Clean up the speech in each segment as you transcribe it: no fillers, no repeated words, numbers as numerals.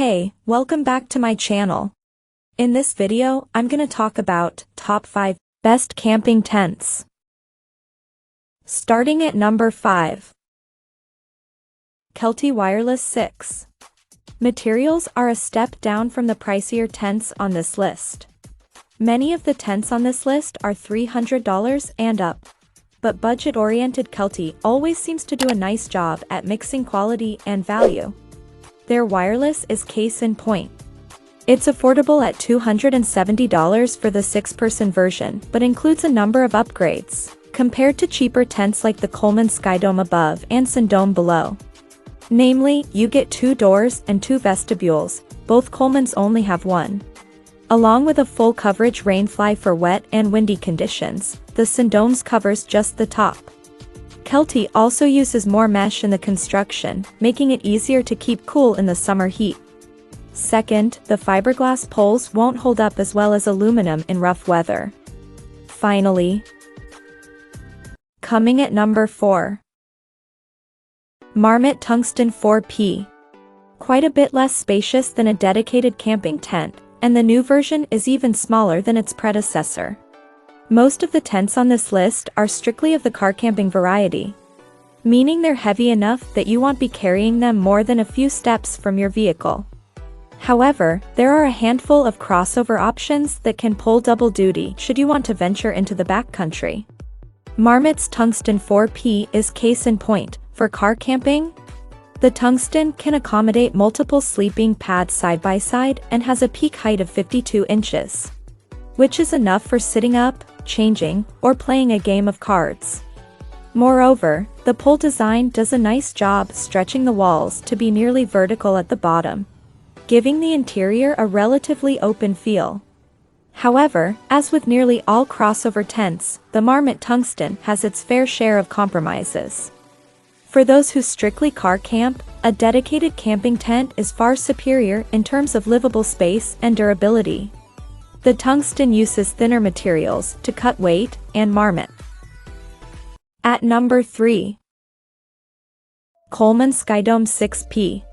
Hey, welcome back to my channel. In this video, I'm gonna talk about top 5 best camping tents. Starting at number 5. Kelty Wireless 6. Materials are a step down from the pricier tents on this list. Many of the tents on this list are $300 and up. But budget-oriented Kelty always seems to do a nice job at mixing quality and value. Their wireless is case in point. It's affordable at $270 for the 6-person version, but includes a number of upgrades, compared to cheaper tents like the Coleman Skydome above and Skydome below. Namely, you get 2 doors and 2 vestibules, both Colemans only have 1. Along with a full coverage rainfly for wet and windy conditions, the Skydome's covers just the top. Kelty also uses more mesh in the construction, making it easier to keep cool in the summer heat. Second, the fiberglass poles won't hold up as well as aluminum in rough weather. Finally, coming at number 4. Marmot Tungsten 4P. Quite a bit less spacious than a dedicated camping tent, and the new version is even smaller than its predecessor. Most of the tents on this list are strictly of the car camping variety, meaning they're heavy enough that you won't be carrying them more than a few steps from your vehicle. However, there are a handful of crossover options that can pull double duty should you want to venture into the backcountry. Marmot's Tungsten 4P is case in point. For car camping, the Tungsten can accommodate multiple sleeping pads side by side and has a peak height of 52 inches, which is enough for sitting up, changing, or playing a game of cards. Moreover, the pole design does a nice job stretching the walls to be nearly vertical at the bottom, giving the interior a relatively open feel. However, as with nearly all crossover tents, the Marmot Tungsten has its fair share of compromises. For those who strictly car camp, a dedicated camping tent is far superior in terms of livable space and durability. The Tungsten uses thinner materials to cut weight and Marmot. At number 3. Coleman Skydome 6P.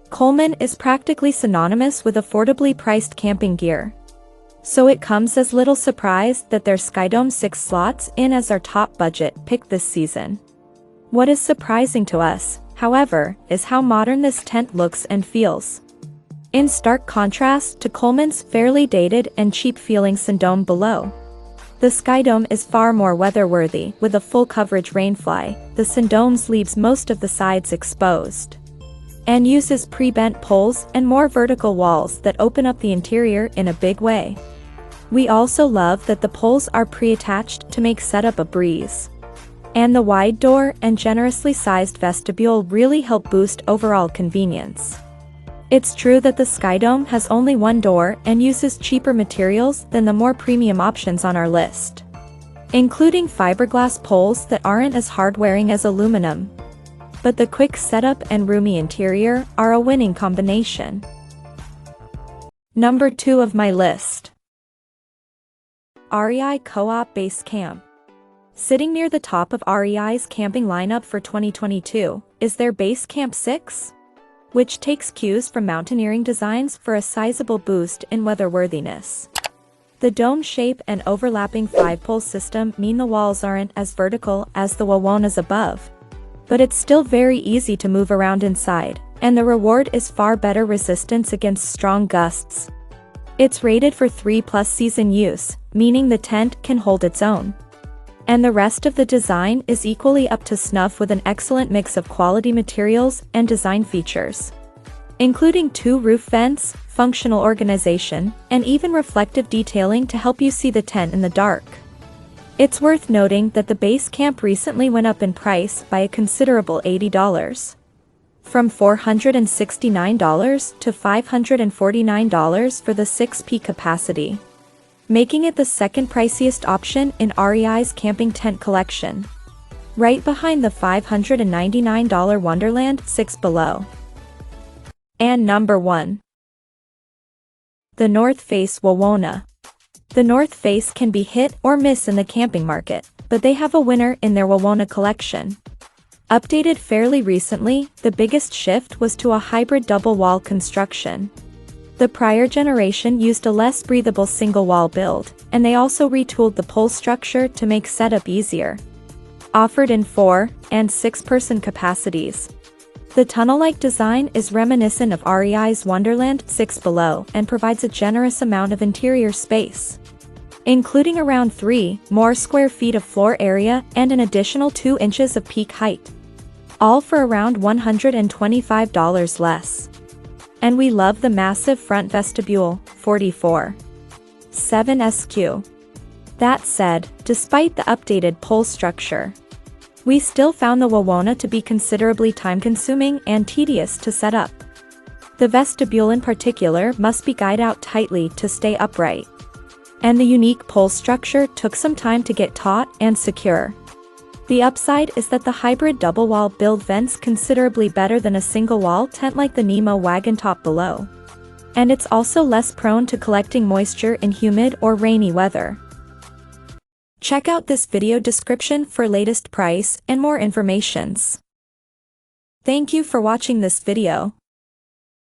Coleman is practically synonymous with affordably priced camping gear, so it comes as little surprise that their Skydome 6 slots in as our top budget pick this season. What is surprising to us, however, is how modern this tent looks and feels. In stark contrast to Coleman's fairly dated and cheap-feeling Skydome below. The Skydome is far more weather-worthy with a full coverage rainfly. The Skydome leaves most of the sides exposed and uses pre-bent poles and more vertical walls that open up the interior in a big way. We also love that the poles are pre-attached to make setup a breeze. And the wide door and generously sized vestibule really help boost overall convenience. It's true that the Skydome has only 1 door and uses cheaper materials than the more premium options on our list, including fiberglass poles that aren't as hard-wearing as aluminum. But the quick setup and roomy interior are a winning combination. Number 2 of my list. REI Co-op Base Camp. Sitting near the top of REI's camping lineup for 2022 is their Base Camp 6, which takes cues from mountaineering designs for a sizable boost in weatherworthiness. The dome shape and overlapping 5-pole system mean the walls aren't as vertical as the Wawonas above, but it's still very easy to move around inside, and the reward is far better resistance against strong gusts. It's rated for 3+ season use, meaning the tent can hold its own. And the rest of the design is equally up to snuff with an excellent mix of quality materials and design features, including 2 roof vents, functional organization, and even reflective detailing to help you see the tent in the dark. It's worth noting that the Base Camp recently went up in price by a considerable $80, from $469 to $549 for the 6P capacity, making it the second priciest option in REI's camping tent collection, right behind the $599 Wonderland 6 below. And number 1. The North Face Wawona. The North Face can be hit or miss in the camping market, but they have a winner in their Wawona collection. Updated fairly recently, the biggest shift was to a hybrid double-wall construction. The prior generation used a less breathable single-wall build, and they also retooled the pole structure to make setup easier. Offered in 4- and 6-person capacities. The tunnel-like design is reminiscent of REI's Wonderland 6 Below and provides a generous amount of interior space, including around 3 more square feet of floor area and an additional 2 inches of peak height. All for around $125 less. And we love the massive front vestibule, 44.7 SQ. That said, despite the updated pole structure, we still found the Wawona to be considerably time-consuming and tedious to set up. The vestibule in particular must be guyed out tightly to stay upright. And the unique pole structure took some time to get taut and secure. The upside is that the hybrid double-wall build vents considerably better than a single-wall tent like the Nemo wagon top below. And it's also less prone to collecting moisture in humid or rainy weather. Check out this video description for latest price and more informations. Thank you for watching this video.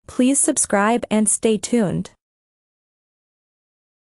Please subscribe and stay tuned.